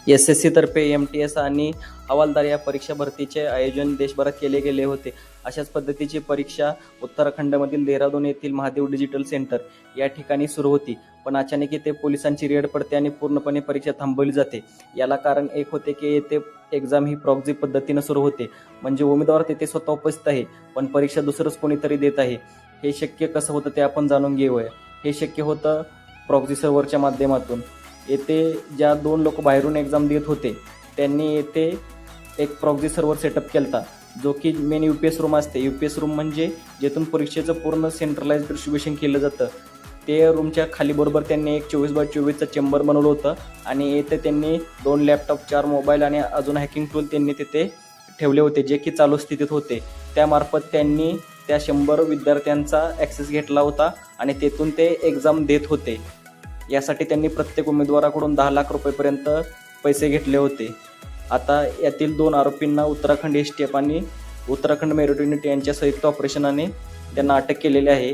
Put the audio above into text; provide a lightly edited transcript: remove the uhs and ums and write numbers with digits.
SSC तर्फे MTS आणि हवालदार या परीक्षा भरतीचे आयोजन देशभरात केले गेले होते. अशाच पद्धतीची परीक्षा उत्तराखंडमधील देहरादून येथील महादेव डिजिटल सेंटर या ठिकाणी सुरू होती. पण अचानक येथे पोलिसांची रेड पडते आणि पूर्णपणे परीक्षा थांबवली जाते. याला कारण एक होते की येथे एक्झाम ही प्रॉक्सी पद्धतीने सुरू होते. म्हणजे उमेदवार तिथे स्वतः उपस्थित आहे, पण परीक्षा दुसरंच कोणीतरी देत आहे. हे शक्य कसं होतं ते आपण जाणून घेऊया. हे शक्य होतं प्रॉक्सी सर्व्हरच्या माध्यमातून. येथे ज्या 2 लोक बाहेरून एक्झाम देत होते त्यांनी येथे एक प्रॉक्सी सर्व्हर सेटअप केला, जो की मेन UPS रूम असते. UPS रूम म्हणजे जेथून परीक्षेचं पूर्ण सेंट्रलाइज डिस्ट्रीब्युशन केलं जातं. ते रूमच्या खाली बरोबर त्यांनी एक 24x24चं चेंबर बनवलं होतं आणि येथे त्यांनी 2 लॅपटॉप, 4 मोबाईल आणि अजून हॅकिंग टूल त्यांनी तिथे ठेवले होते, जे की चालू स्थितीत होते. त्यामार्फत त्यांनी त्या 100 विद्यार्थ्यांचा ॲक्सेस घेतला होता आणि तेथून ते एक्झाम देत होते. यासाठी त्यांनी प्रत्येक उमेदवाराकडून 10 लाख रुपयेपर्यंत पैसे घेतले होते. आता यातील 2 आरोपींना उत्तराखंड STF आणि उत्तराखंड मेरिट युनिट यांच्या संयुक्त ऑपरेशनाने त्यांना अटक केलेली आहे.